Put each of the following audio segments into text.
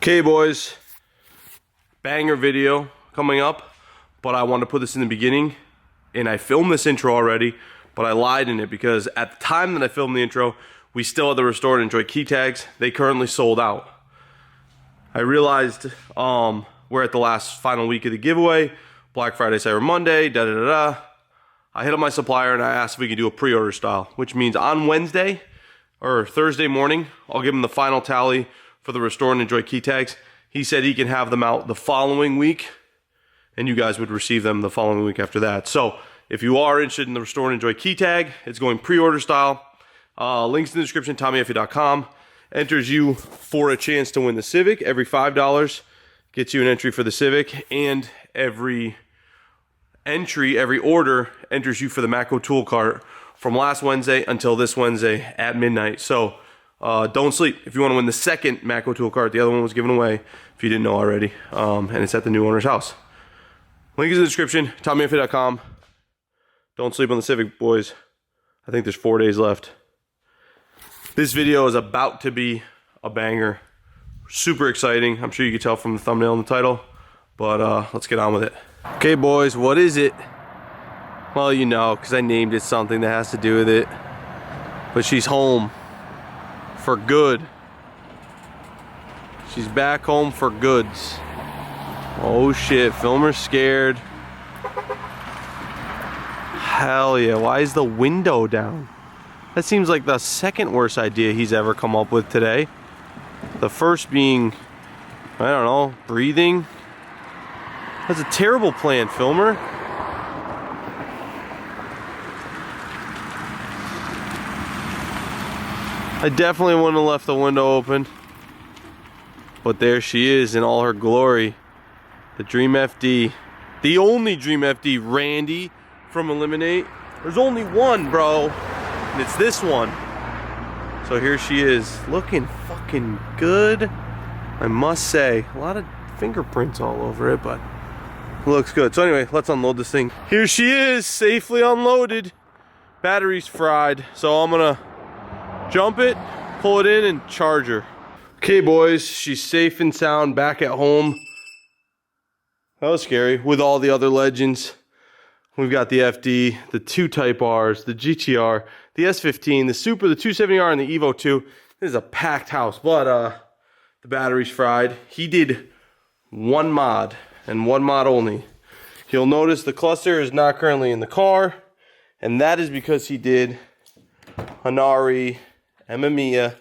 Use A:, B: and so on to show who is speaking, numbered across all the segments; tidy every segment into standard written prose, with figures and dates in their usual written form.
A: Okay, boys, banger video coming up, but I want to put this in the beginning, and I filmed this intro already, but I lied in it because at the time that I filmed the intro, we still had the Restore and Enjoy key tags. They currently sold out. I realized we're at the last final week of the giveaway, Black Friday, Cyber Monday, da-da-da-da. I hit up my supplier and I asked if we could do a pre-order style, which means on Wednesday or Thursday morning, I'll give him the final tally for the Restore and Enjoy key tags. He said he can have them out the following week, and you guys would receive them the following week after that. So if you are interested in the Restore and Enjoy key tag, it's going pre-order style. Links in the description, tommyfyeah.com. Enters you for a chance to win the CIVIC. Every $5 gets you an entry for the CIVIC, and every order enters you for the Matco tool cart from last Wednesday until this Wednesday at midnight. So don't sleep. If you want to win the second Matco tool cart, the other one was given away, if you didn't know already, and it's at the new owner's house. Link is in the description, tommyfyeah.com. Don't sleep on the CIVIC, boys. I think there's 4 days left. This video is about to be a banger. Super exciting. I'm sure you can tell from the thumbnail and the title, but let's get on with it. Okay, boys, what is it? Well, you know, because I named it something that has to do with it. But she's home for good. She's back home for goods. Oh shit, Filmer's scared. Hell yeah, why is the window down? That seems like the second worst idea he's ever come up with today. The first being, I don't know, breathing. That's a terrible plan, Filmer. I definitely wouldn't have left the window open. But there she is in all her glory. The Dream FD. The only Dream FD, Randy from Eliminate. There's only one, bro. And it's this one. So here she is, looking fucking good, I must say. A lot of fingerprints all over it, but it looks good. So anyway, let's unload this thing. Here she is, safely unloaded. Battery's fried, so I'm gonna jump it, pull it in, and charge her. Okay, boys, she's safe and sound back at home. That was scary, with all the other legends. We've got the FD, the 2 Type Rs, the GTR, the S15, the Super, the 270R, and the Evo 2. This is a packed house, but the battery's fried. He did one mod, and one mod only. You'll notice the cluster is not currently in the car, and that is because he did Hanari Mamiya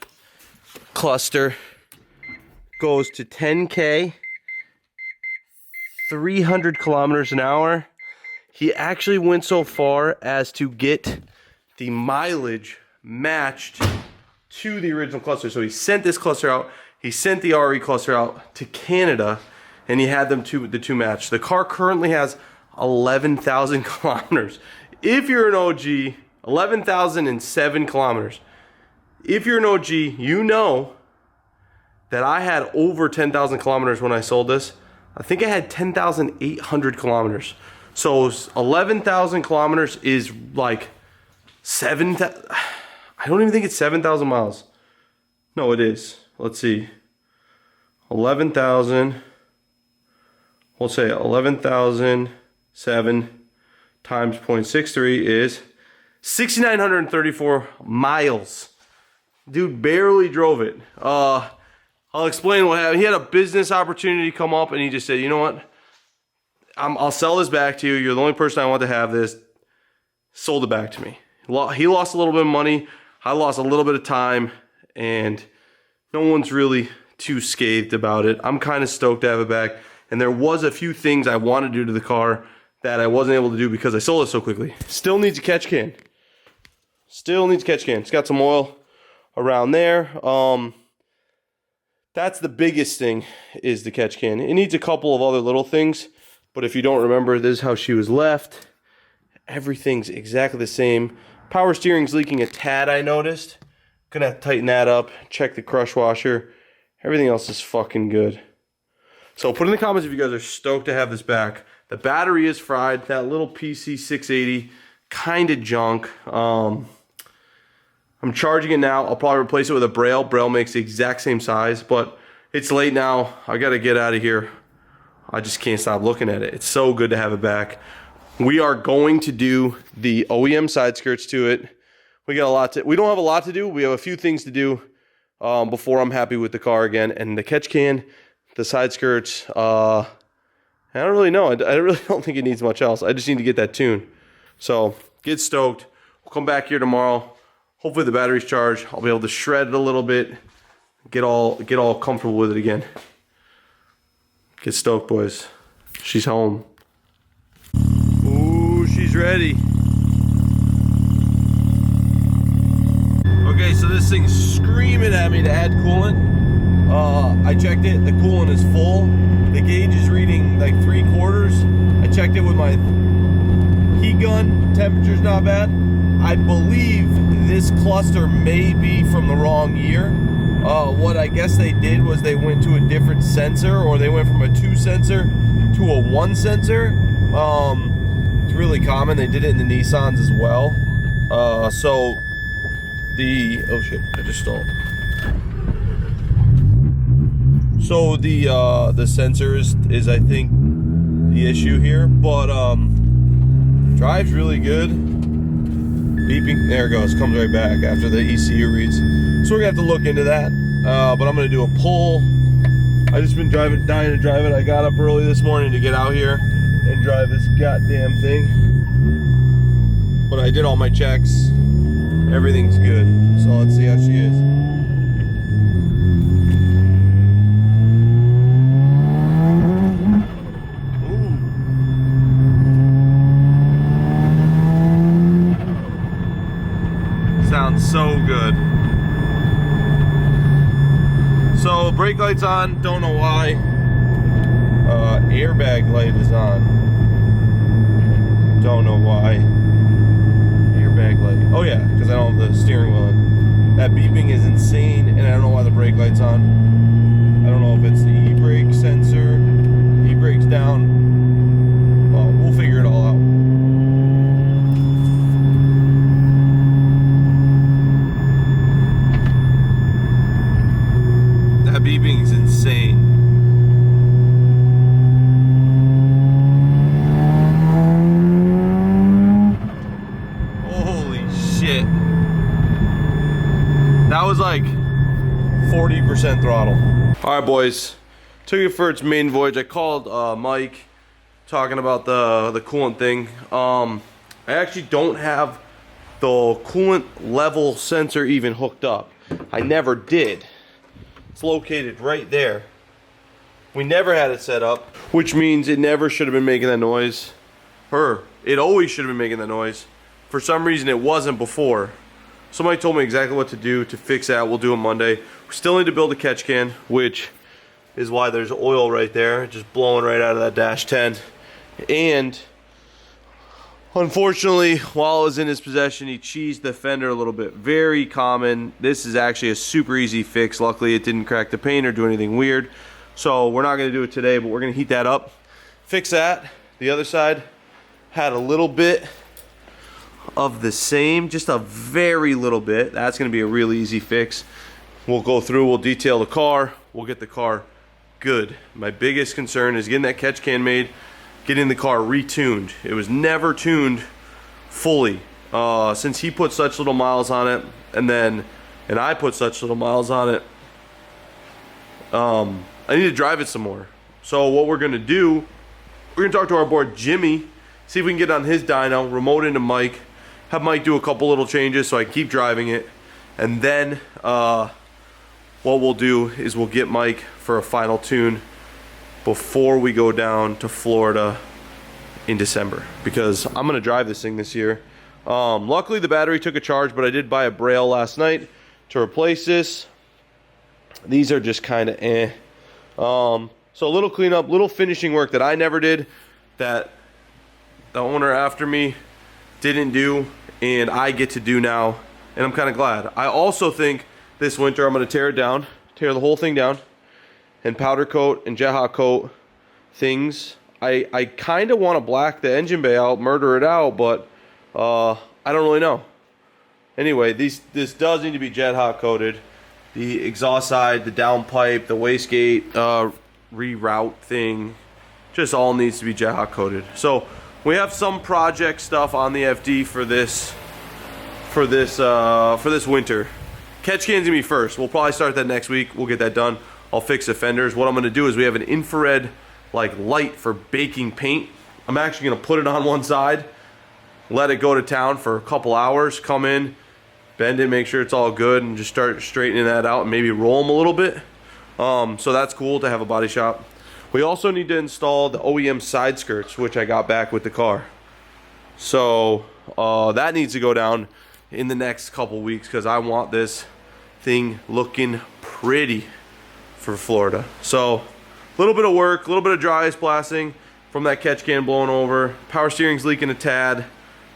A: cluster. Goes to 10K, 300 kilometers an hour. He actually went so far as to get the mileage matched to the original cluster. So he sent this cluster out, he sent the RE cluster out to Canada, and he had them the two matched. The car currently has 11,000 kilometers. If you're an OG, 11,007 kilometers. If you're an OG, you know that I had over 10,000 kilometers when I sold this. I think I had 10,800 kilometers. So 11,000 kilometers is like 7,000. I don't even think it's 7,000 miles. No, it is. Let's see. 11,000. We'll say 11,007 times 0.63 is 6,934 miles. Dude barely drove it. I'll explain what happened. He had a business opportunity come up, and he just said, you know what? I'll sell this back to you. You're the only person I want to have this. Sold it back to me. He lost a little bit of money. I lost a little bit of time, and no one's really too scathed about it. I'm kind of stoked to have it back, and there was a few things I wanted to do to the car that I wasn't able to do because I sold it so quickly. Still needs a catch can. Still needs a catch can. It's got some oil around there. That's the biggest thing, is the catch can. It needs a couple of other little things. But if you don't remember, this is how she was left. Everything's exactly the same. Power steering's leaking a tad, I noticed. Gonna have to tighten that up, check the crush washer. Everything else is fucking good. So put in the comments if you guys are stoked to have this back. The battery is fried. That little PC680, kind of junk. I'm charging it now. I'll probably replace it with a Braille. Braille makes the exact same size, but It's late now. I gotta get out of here. I just can't stop looking at it. It's so good to have it back. We are going to do the OEM side skirts to it. We got a lot to, we don't have a lot to do. We have a few things to do before I'm happy with the car again. And the catch can, the side skirts, I don't really know. I really don't think it needs much else. I just need to get that tune. So get stoked. We'll come back here tomorrow. Hopefully the battery's charged. I'll be able to shred it a little bit. Get all comfortable with it again. Get stoked, boys. She's home. Ooh, she's ready. Okay, so this thing's screaming at me to add coolant. I checked it. The coolant is full. The gauge is reading like 3/4. I checked it with my heat gun. Temperature's not bad. I believe this cluster may be from the wrong year. What I guess they did was they went to a different sensor, or they went from a 2 sensor to a 1 sensor. It's really common. They did it in the Nissans as well. So the, oh shit, I just stalled. So the sensor is I think the issue here, but drives really good. Beeping, there it goes, comes right back after the ECU reads. So we're gonna have to look into that. But I'm gonna do a pull. I just been dying to drive it. I got up early this morning to get out here and drive this goddamn thing. But I did all my checks. Everything's good. So let's see how she is. Sounds so good. So brake light's on, don't know why. Airbag light is on. Don't know why. Airbag light. Oh yeah, because I don't have the steering wheel in. That beeping is insane, and I don't know why the brake light's on. I don't know if it's the e-brake sensor. E-brake's down. Well, we'll figure it all out. That beeping is insane. Holy shit. That was like 40% throttle. All right, boys. Took it for its main voyage. I called Mike talking about the coolant thing. I actually don't have the coolant level sensor even hooked up. I never did. It's located right there. We never had it set up, which means it never should have been making that noise. It always should have been making that noise. For some reason it wasn't before. Somebody told me exactly what to do to fix that. We'll do it Monday. We still need to build a catch can, which is why there's oil right there, just blowing right out of that dash 10. And unfortunately, while it was in his possession, he cheesed the fender a little bit. Very common. This is actually a super easy fix. Luckily, it didn't crack the paint or do anything weird. So we're not going to do it today, but we're going to heat that up, fix that. The other side had a little bit of the same, just a very little bit. That's going to be a really easy fix. We'll go through, we'll detail the car, we'll get the car good. My biggest concern is getting that catch can made, getting the car retuned. It was never tuned fully. Since he put such little miles on it, and I put such little miles on it, I need to drive it some more. So what we're gonna do, we're gonna talk to our boy Jimmy, see if we can get on his dyno, remote into Mike, have Mike do a couple little changes so I can keep driving it, and then what we'll do is we'll get Mike for a final tune before we go down to Florida in December, because I'm gonna drive this thing this year. Luckily the battery took a charge, but I did buy a braille last night to replace this. These are just kind of eh. So a little cleanup, little finishing work that I never did, that the owner after me didn't do, and I get to do now, and I'm kind of glad. I also think this winter I'm going to tear it down, tear the whole thing down, and powder coat and jet hot coat things. I kind of want to black the engine bay out, murder it out, but I don't really know. Anyway, this does need to be jet hot coated. the exhaust side, the downpipe, the wastegate, reroute thing, just all needs to be jet hot coated. So we have some project stuff on the FD for this winter. Catch can's gonna be first. We'll probably start that next week. We'll get that done. I'll fix the fenders. What I'm gonna do is we have an infrared like light for baking paint. I'm actually gonna put it on one side, let it go to town for a couple hours, come in, bend it, make sure it's all good, and just start straightening that out and maybe roll them a little bit. So that's cool to have a body shop. We also need to install the OEM side skirts, which I got back with the car. So that needs to go down in the next couple weeks because I want this thing looking pretty for Florida. So a little bit of work, a little bit of dry ice blasting from that catch can blowing over. Power steering's leaking a tad.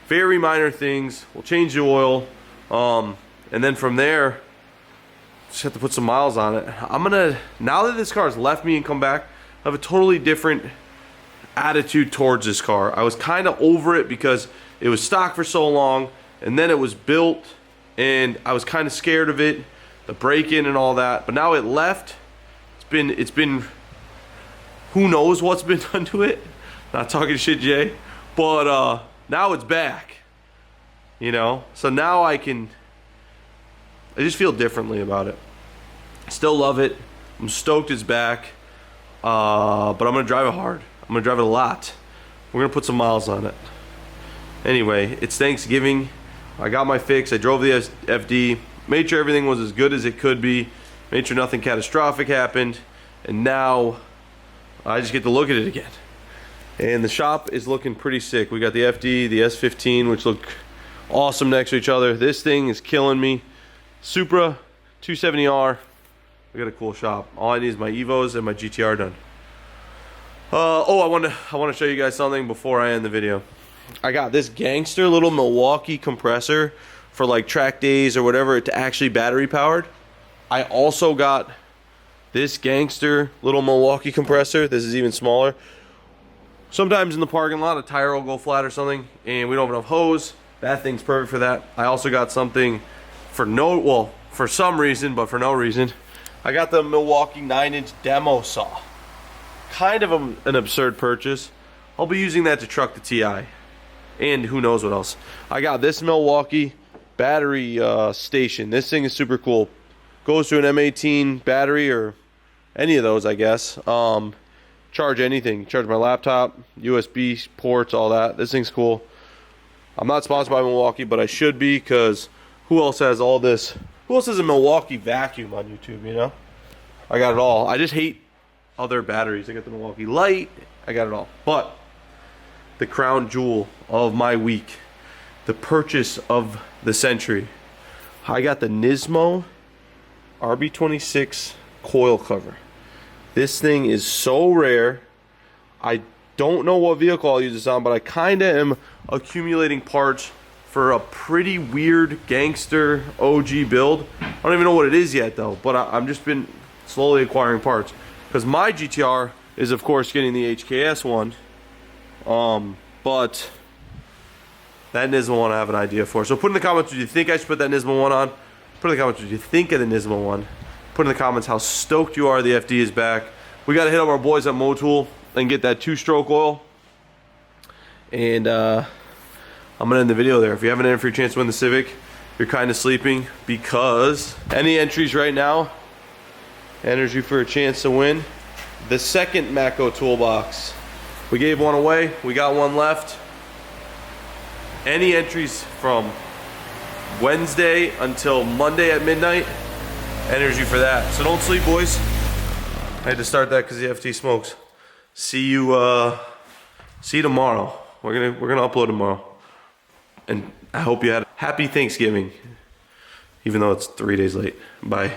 A: Very minor things. We'll change the oil. And then from there, just have to put some miles on it. Now that this car has left me and come back, I have a totally different attitude towards this car. I was kind of over it because it was stock for so long, and then it was built, and I was kind of scared of it, the break-in and all that. But now it left. It's been who knows what's been done to it. Not talking shit, Jay, but now it's back. You know, so now I just feel differently about it. Still love it. I'm stoked it's back. But I'm gonna drive it hard. I'm gonna drive it a lot. We're gonna put some miles on it. Anyway, it's Thanksgiving. I got my fix. I drove the FD, made sure everything was as good as it could be, made sure nothing catastrophic happened, and now I just get to look at it again. And the shop is looking pretty sick. We got the FD, the S15, which look awesome next to each other. This thing is killing me. Supra 270R. We got a cool shop. All I need is my Evos and my GTR done. I want to show you guys something before I end the video. I got this gangster little Milwaukee compressor for like track days or whatever to actually battery powered. I also got this gangster little Milwaukee compressor. This is even smaller. Sometimes in the parking lot a tire will go flat or something and we don't have enough hose. That thing's perfect for that. I also got something for some reason, but for no reason. I got the Milwaukee 9-inch demo saw. Kind of an absurd purchase. I'll be using that to truck the TI. And who knows what else. I got this Milwaukee battery station. This thing is super cool. Goes to an M18 battery or any of those, I guess. Charge anything. Charge my laptop, USB ports, all that. This thing's cool. I'm not sponsored by Milwaukee, but I should be because who else has all this? Who else has a Milwaukee vacuum on YouTube, you know? I got it all. I just hate other batteries. I got the Milwaukee Light. I got it all. But the crown jewel of my week, the purchase of the century, I got the Nismo RB26 coil cover. This thing is so rare. I don't know what vehicle I'll use this on, but I kind of am accumulating parts for a pretty weird gangster OG build. I don't even know what it is yet though, but I'm just been slowly acquiring parts because my GTR is of course getting the HKS one, but that Nismo one I have an idea for. So put in the comments, do you think I should put that Nismo one on? Put in the comments, what you think of the Nismo one? Put in the comments how stoked you are the FD is back. We got to hit up our boys at Motul and get that 2-stroke oil. And I'm going to end the video there. If you haven't entered for your chance to win the Civic, you're kind of sleeping because any entries right now enters you for a chance to win the second Matco toolbox. We gave one away. We got one left. Any entries from Wednesday until Monday at midnight enters you for that. So don't sleep, boys. I had to start that because the FT smokes. See you tomorrow. We're gonna upload tomorrow. And I hope you had a happy Thanksgiving. Even though it's 3 days late. Bye.